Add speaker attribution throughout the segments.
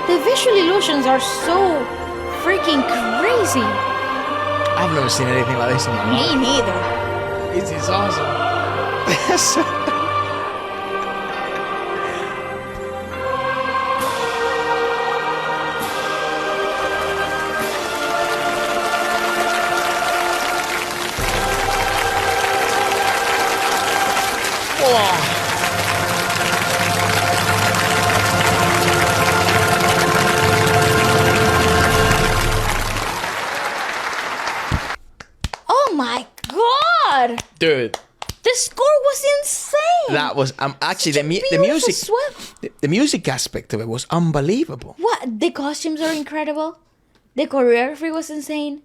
Speaker 1: The visual illusions are so freaking crazy.
Speaker 2: I've never seen anything like this in my life.
Speaker 1: Me neither.
Speaker 2: It is awesome.
Speaker 1: Oh my god!
Speaker 2: Dude,
Speaker 1: The score was insane.
Speaker 2: that was actually
Speaker 1: Such a
Speaker 2: the
Speaker 1: beautiful
Speaker 2: music.
Speaker 1: swell.
Speaker 2: The music aspect of it was unbelievable.
Speaker 1: What? The costumes are incredible. The choreography was insane.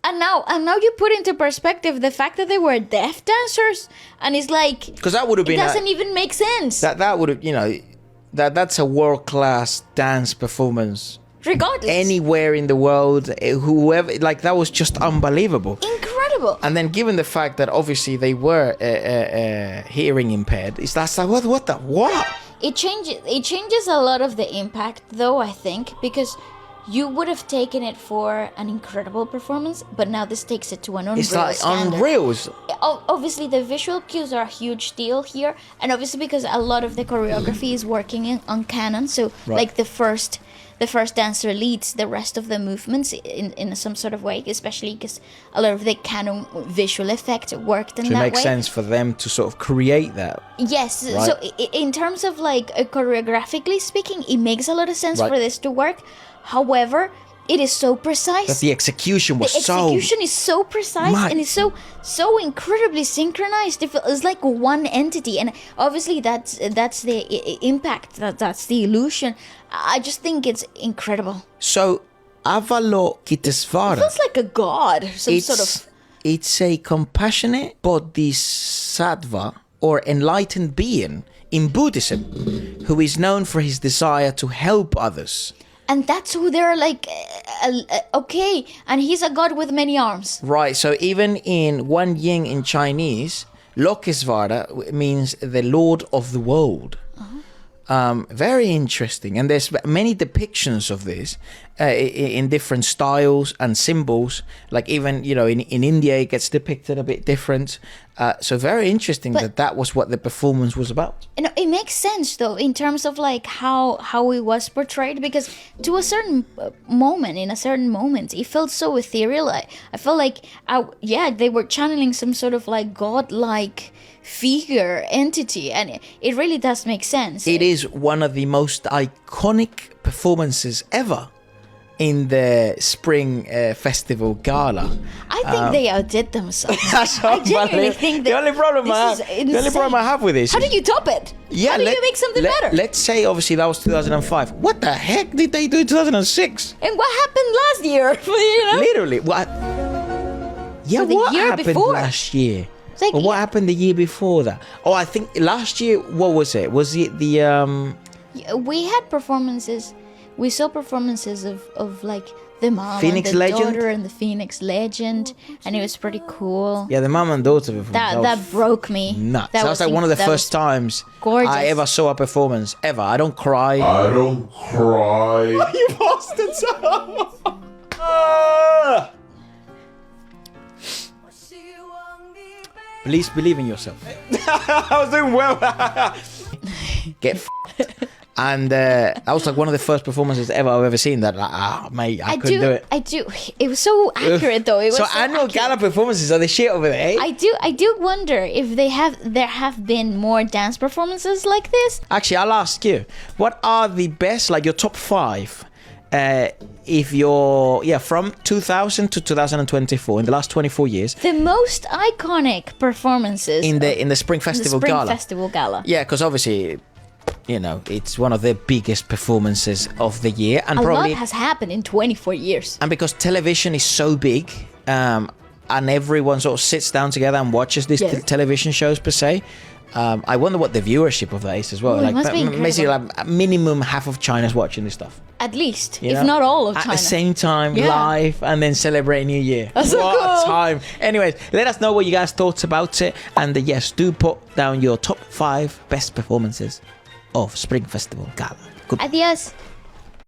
Speaker 1: And now you put into perspective the fact that they were deaf dancers, and it's like,
Speaker 2: Because that would have
Speaker 1: it
Speaker 2: been
Speaker 1: doesn't even make sense.
Speaker 2: that would have that's a world class dance performance
Speaker 1: Regardless,
Speaker 2: anywhere in the world. Whoever, like, that was just unbelievable.
Speaker 1: incredible.
Speaker 2: And then given the fact that obviously they were hearing impaired, that's like what?
Speaker 1: It changes a lot of the impact, though, I think, because you would have taken it for an incredible performance, but now this takes it to an unreal
Speaker 2: It's like
Speaker 1: standard.
Speaker 2: unreal.
Speaker 1: Obviously, the visual cues are a huge deal here, and obviously because a lot of the choreography is working on canon, so
Speaker 2: Right.
Speaker 1: like the first dancer leads the rest of the movements in some sort of way, especially because a lot of the canon visual effects worked in
Speaker 2: So it
Speaker 1: that
Speaker 2: makes
Speaker 1: way.
Speaker 2: sense for them to sort of create that.
Speaker 1: Yes,
Speaker 2: Right.
Speaker 1: so in terms of like choreographically speaking, it makes a lot of sense
Speaker 2: Right.
Speaker 1: for this to work. However, it is so precise.
Speaker 2: But the execution was
Speaker 1: The execution is so precise
Speaker 2: Mad.
Speaker 1: and it's so incredibly synchronized. It's like one entity, and obviously that's the impact. That's the illusion. I just think it's incredible.
Speaker 2: So Avalo
Speaker 1: It
Speaker 2: Kitesvara.
Speaker 1: feels like a god, some sort of.
Speaker 2: It's a compassionate bodhisattva or enlightened being in Buddhism who is known for his desire to help others.
Speaker 1: And that's who they're like. Okay, and he's a god with many arms.
Speaker 2: Right, so even in Wan Ying in Chinese, Lokesvara means the Lord of the World. Very interesting, and there's many depictions of this in different styles and symbols. Like even in India, it gets depicted a bit different. So very interesting that was what the performance was about.
Speaker 1: You know, it makes sense though in terms of like how it was portrayed, because to a certain moment, it felt so ethereal. I felt like they were channeling some sort of like godlike figure entity, and it really does make sense.
Speaker 2: It is one of the most iconic performances ever in the Spring Festival Gala.
Speaker 1: I think they outdid themselves.
Speaker 2: That's
Speaker 1: I genuinely think that
Speaker 2: the only problem I have with this.
Speaker 1: How do you top it? How do you make something better?
Speaker 2: Let's say obviously that was 2005. What the heck did they do in 2006?
Speaker 1: And what happened last year? You know?
Speaker 2: Literally, what? Yeah,
Speaker 1: Or the
Speaker 2: what
Speaker 1: year
Speaker 2: happened
Speaker 1: before.
Speaker 2: last year?
Speaker 1: It's like,
Speaker 2: Or what happened the year before that? Oh, I think last year. What was it? Was it the
Speaker 1: we had performances. We saw performances of like the mom
Speaker 2: Phoenix
Speaker 1: and the
Speaker 2: Legend?
Speaker 1: daughter and the Phoenix Legend, and it was pretty cool.
Speaker 2: Yeah, the mom and daughter performance.
Speaker 1: That broke me.
Speaker 2: Nuts. That was like one of the first times
Speaker 1: gorgeous.
Speaker 2: I ever saw a performance ever. I don't cry. You bastards! Please believe in yourself. I was doing well. Get f***ed. And that was like one of the first performances I've ever seen. That mate, I couldn't do it.
Speaker 1: I do. It was so accurate though. It was
Speaker 2: So
Speaker 1: so
Speaker 2: annual
Speaker 1: accurate.
Speaker 2: gala performances are the shit over there. Eh?
Speaker 1: I do wonder if there have been more dance performances like this.
Speaker 2: Actually, I'll ask you, what are the best, like your top 5, if you're from 2000 to 2024, in the last 24 years,
Speaker 1: The most iconic performances
Speaker 2: in the Spring Festival Gala?
Speaker 1: Festival Gala.
Speaker 2: Yeah, because obviously, it's one of the biggest performances of the year, and
Speaker 1: A
Speaker 2: probably,
Speaker 1: lot has happened in 24 years.
Speaker 2: and because television is so big, and everyone sort of sits down together and watches these
Speaker 1: Yes.
Speaker 2: television shows per se. I wonder what the viewership of that is as well.
Speaker 1: Ooh, it must be
Speaker 2: basically,
Speaker 1: incredible.
Speaker 2: like minimum half of China's watching this stuff.
Speaker 1: At least,
Speaker 2: You
Speaker 1: if
Speaker 2: know?
Speaker 1: not all of China.
Speaker 2: At the same time,
Speaker 1: Yeah.
Speaker 2: live, and then celebrate New Year.
Speaker 1: That's so
Speaker 2: what
Speaker 1: cool.
Speaker 2: a time. Anyways, let us know what you guys thought about it. And yes, do put down your top 5 best performances of Spring Festival Gala.
Speaker 1: Adiós.